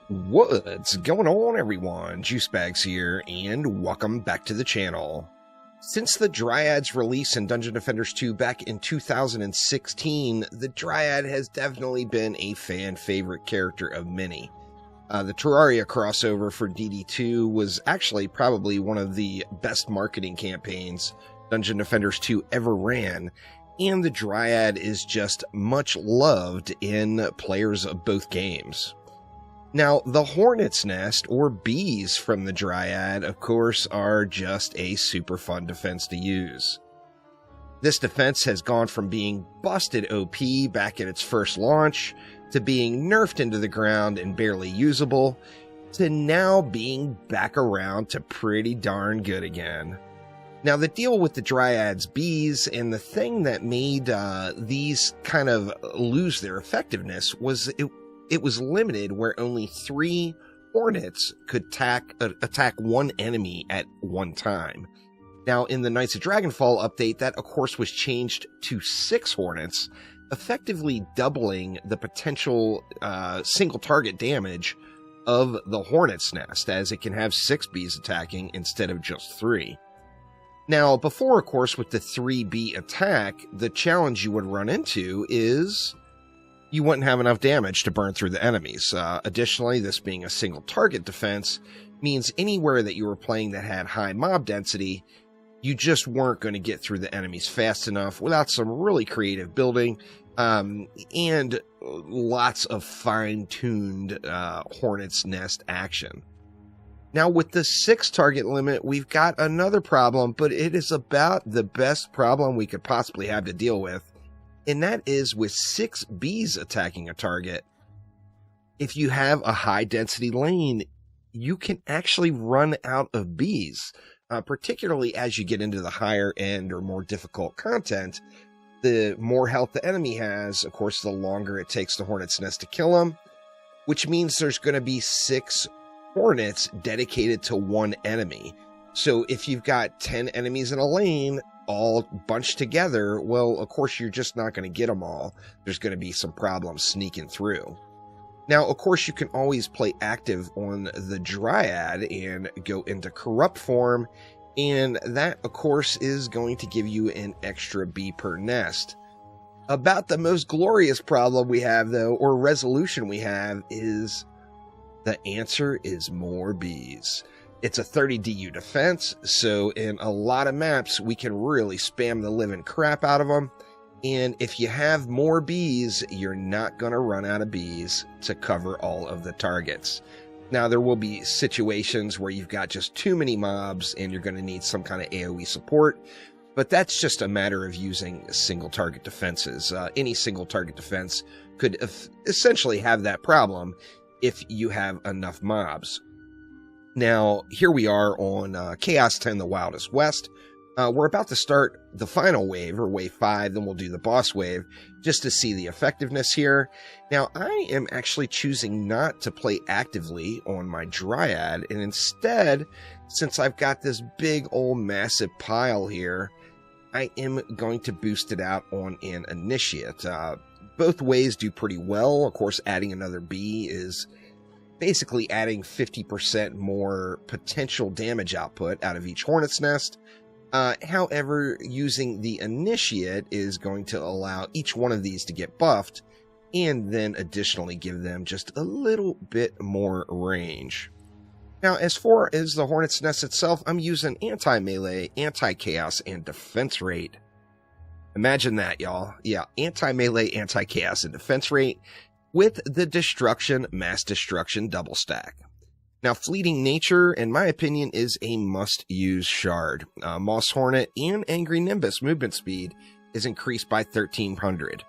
What's going on, everyone? Juicebags here, and welcome back to the channel. Since the Dryad's release in Dungeon Defenders 2 back in 2016, the Dryad has definitely been a fan favorite character of many. The Terraria crossover for DD2 was actually probably one of the best marketing campaigns Dungeon Defenders 2 ever ran, and the Dryad is just much loved in players of both games. Now, the Hornets Nest, or bees from the Dryad, of course, are just a super fun defense to use. This defense has gone from being busted OP back at its first launch, to being nerfed into the ground and barely usable, to now being back around to pretty darn good again. Now, the deal with the Dryad's bees, and the thing that made these kind of lose their effectiveness, was it was limited where only 3 Hornets could attack one enemy at one time. Now, in the Knights of Dragonfall update, that of course was changed to 6 Hornets, effectively doubling the potential single target damage of the Hornets Nest, as it can have 6 bees attacking instead of just 3. Now, before, of course, with the 3 bee attack, the challenge you would run into is you wouldn't have enough damage to burn through the enemies. Additionally, this being a single target defense means anywhere that you were playing that had high mob density, you just weren't going to get through the enemies fast enough without some really creative building and lots of fine-tuned Hornets Nest action. Now, with the 6 target limit, we've got another problem, but it is about the best problem we could possibly have to deal with. And that is with 6 bees attacking a target. If you have a high density lane, you can actually run out of bees, particularly as you get into the higher end or more difficult content. The more health the enemy has, of course, the longer it takes the Hornet's Nest to kill them, which means there's going to be 6 Hornets dedicated to one enemy. So if you've got 10 enemies in a lane, all bunched together, well, of course, you're just not going to get them all. There's going to be some problems sneaking through. Now, of course, you can always play active on the Dryad and go into corrupt form, and that, of course, is going to give you an extra bee per nest. About the most glorious problem we have, though, or resolution we have, is the answer is more bees. It's a 30 DU defense, so in a lot of maps, we can really spam the living crap out of them. And if you have more bees, you're not going to run out of bees to cover all of the targets. Now, there will be situations where you've got just too many mobs and you're going to need some kind of AoE support, but that's just a matter of using single target defenses. Any single target defense could essentially have that problem if you have enough mobs. Now, here we are on Chaos 10, the Wildest West. We're about to start the final wave, or wave 5, then we'll do the boss wave, just to see the effectiveness here. Now, I am actually choosing not to play actively on my Dryad, and instead, since I've got this big old massive pile here, I am going to boost it out on an Initiate. Both ways do pretty well. Of course, adding another bee is basically adding 50% more potential damage output out of each Hornet's Nest. However, using the Initiate is going to allow each one of these to get buffed, and then additionally give them just a little bit more range. Now, as far as the Hornet's Nest itself, I'm using anti-melee, anti-chaos, and defense rate. Imagine that, y'all. Yeah, anti-melee, anti-chaos, and defense rate, with the destruction, mass destruction double stack. Now, Fleeting Nature, in my opinion, is a must-use shard. Moss Hornet and Angry Nimbus movement speed is increased by 1300.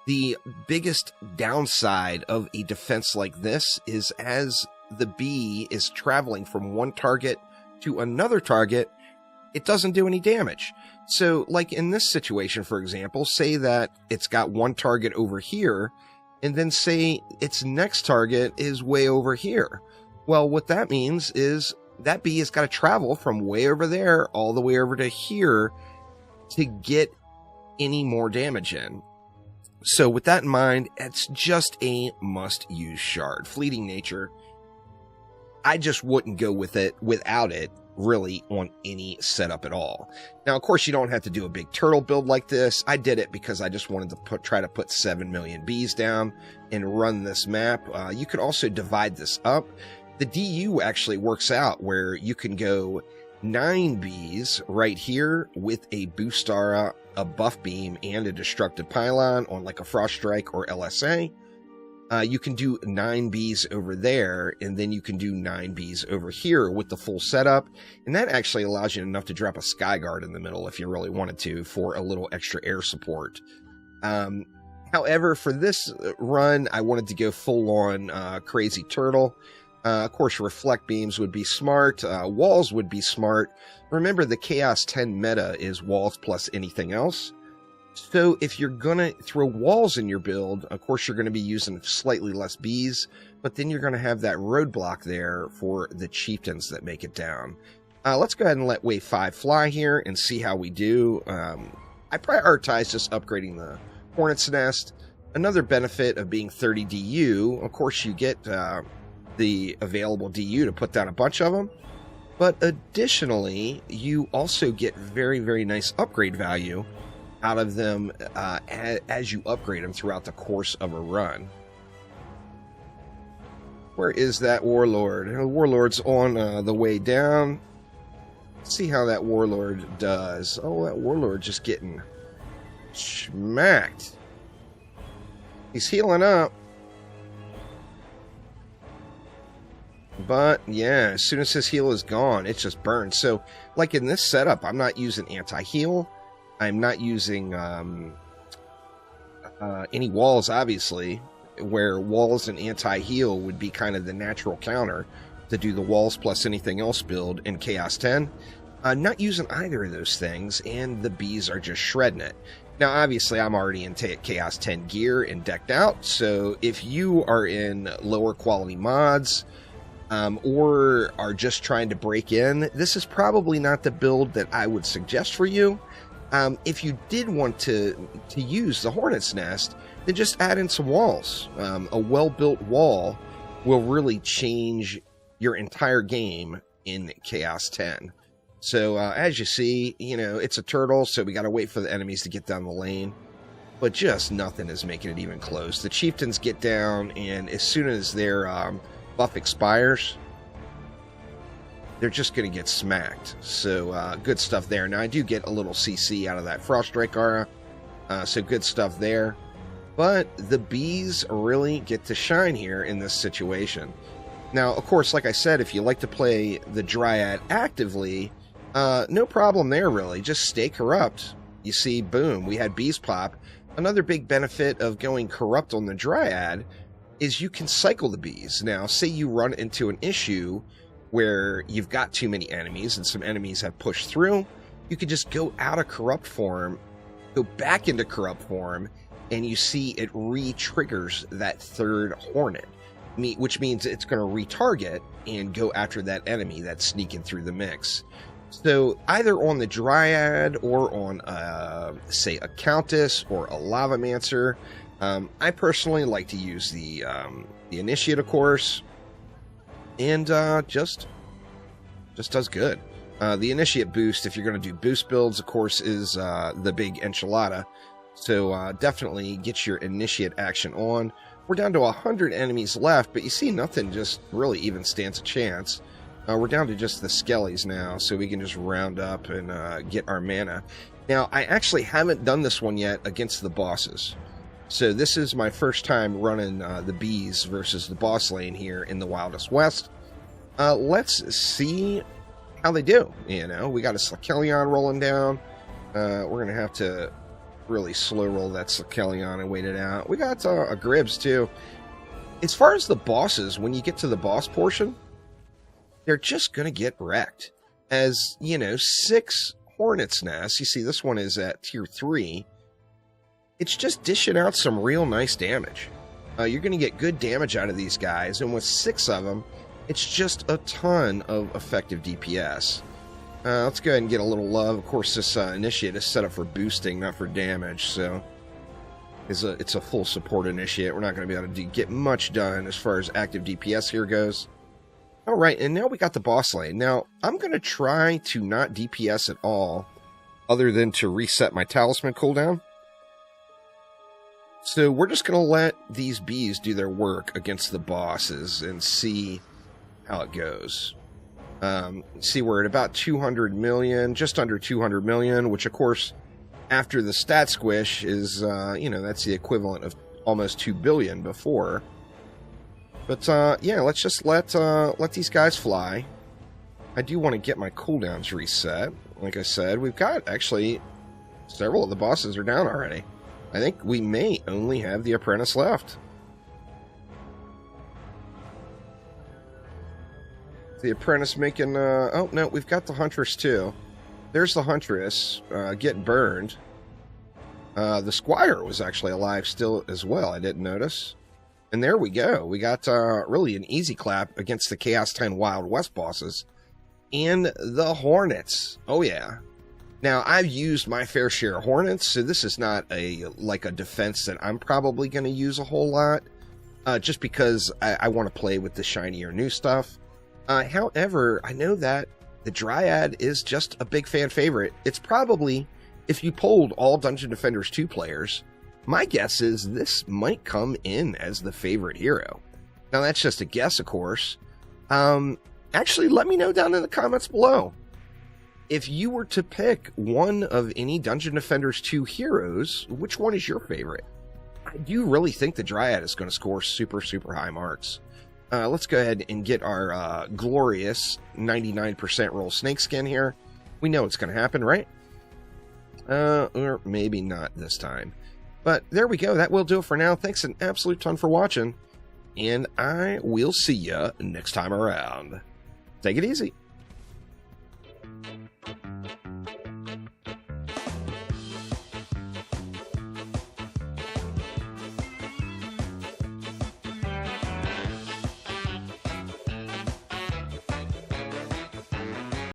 The biggest downside of a defense like this is as the bee is traveling from one target to another target, it doesn't do any damage. So, like in this situation, for example, say that it's got one target over here, and then say its next target is way over here. Well, what that means is that bee has got to travel from way over there all the way over to here to get any more damage in. So with that in mind, it's just a must-use shard. Fleeting Nature I just wouldn't go with it without it really on any setup at all. Now, of course, you don't have to do a big turtle build like this. I did it because I just wanted to try to put 7 million bees down and run this map. You could also divide this up. The DU actually works out where you can go 9 bees right here with a boost aura, a buff beam, and a destructive pylon on like a frost strike or LSA. You can do 9 bees over there, and then you can do 9 bees over here with the full setup, and that actually allows you enough to drop a sky guard in the middle if you really wanted to for a little extra air support. However, for this run, I wanted to go full on crazy turtle. Of course, reflect beams would be smart. Walls would be smart. Remember, the Chaos 10 meta is walls plus anything else. So if you're going to throw walls in your build, of course, you're going to be using slightly less bees, but then you're going to have that roadblock there for the chieftains that make it down. Let's go ahead and let wave 5 fly here and see how we do. I prioritize just upgrading the Hornets Nest. Another benefit of being 30 DU, of course, you get the available DU to put down a bunch of them. But additionally, you also get very, very nice upgrade value out of them as you upgrade them throughout the course of a run. Where is that Warlord? The Warlord's on the way down. Let's see how that Warlord does. Oh, that Warlord just getting smacked. He's healing up. But, yeah, as soon as his heal is gone, it's just burned. So, like in this setup, I'm not using anti-heal. I'm not using any walls, obviously, where walls and anti-heal would be kind of the natural counter to do the walls plus anything else build in Chaos 10. Not using either of those things, and the bees are just shredding it. Now, obviously, I'm already in Chaos 10 gear and decked out, so if you are in lower quality mods, or are just trying to break in, this is probably not the build that I would suggest for you. If you did want to use the Hornets Nest, then just add in some walls. A well-built wall will really change your entire game in Chaos 10. So, as you see, you know, it's a turtle, so we got to wait for the enemies to get down the lane. But just nothing is making it even close. The chieftains get down, and as soon as their buff expires, they're just going to get smacked. So, good stuff there. Now, I do get a little CC out of that Frost Strike aura, so good stuff there. But the bees really get to shine here in this situation. Now, of course, like I said, if you like to play the Dryad actively, no problem there, really. Just stay corrupt. You see, boom, we had bees pop. Another big benefit of going corrupt on the Dryad is you can cycle the bees. Now, say you run into an issue where you've got too many enemies and some enemies have pushed through, you could just go out of corrupt form, go back into corrupt form, and you see it re-triggers that third Hornet, which means it's going to retarget and go after that enemy that's sneaking through the mix. So either on the Dryad or on, say, a Countess or a Lavamancer, I personally like to use the Initiate, of course, and just does good. The Initiate boost, if you're going to do boost builds, of course, is the big enchilada. So definitely get your Initiate action on. We're down to 100 enemies left, but you see nothing just really even stands a chance. We're down to just the skellies now, so we can just round up and get our mana. Now, I actually haven't done this one yet against the bosses. So this is my first time running the bees versus the boss lane here in the Wildest West. Let's see how they do. You know, we got a Slakelion rolling down. We're going to have to really slow roll that Slakelion and wait it out. We got a Gribbs too. As far as the bosses, when you get to the boss portion, they're just going to get wrecked. As, you know, 6 Hornets Nests, you see this one is at tier 3, it's just dishing out some real nice damage. You're going to get good damage out of these guys, and with 6 of them, it's just a ton of effective DPS. Let's go ahead and get a little love. Of course, this Initiate is set up for boosting, not for damage, so it's a full support Initiate. We're not going to be able to get much done as far as active DPS here goes. All right, and now we got the boss lane. Now, I'm going to try to not DPS at all, other than to reset my talisman cooldown. So we're just going to let these bees do their work against the bosses and see how it goes. See, we're at about 200 million, just under 200 million, which, of course, after the stat squish is, that's the equivalent of almost 2 billion before. But, yeah, let's just let these guys fly. I do want to get my cooldowns reset. Like I said, we've got, actually, several of the bosses are down already. I think we may only have the apprentice left. The apprentice making, oh, no, we've got the huntress, too. There's the huntress, getting burned. The squire was actually alive still as well, I didn't notice. And there we go. We got really an easy clap against the Chaos 10 Wild West bosses. And the Hornets. Oh, yeah. Now, I've used my fair share of Hornets, so this is not a defense that I'm probably going to use a whole lot. Just because I want to play with the shinier new stuff. However, I know that the Dryad is just a big fan favorite. It's probably, if you polled all Dungeon Defenders 2 players, my guess is this might come in as the favorite hero. Now, that's just a guess, of course. Actually, let me know down in the comments below. If you were to pick one of any Dungeon Defenders 2 heroes, which one is your favorite? I do really think the Dryad is going to score super, super high marks. Let's go ahead and get our glorious 99% roll snakeskin here. We know it's going to happen, right? Or maybe not this time. But there we go. That will do it for now. Thanks an absolute ton for watching. And I will see ya next time around. Take it easy.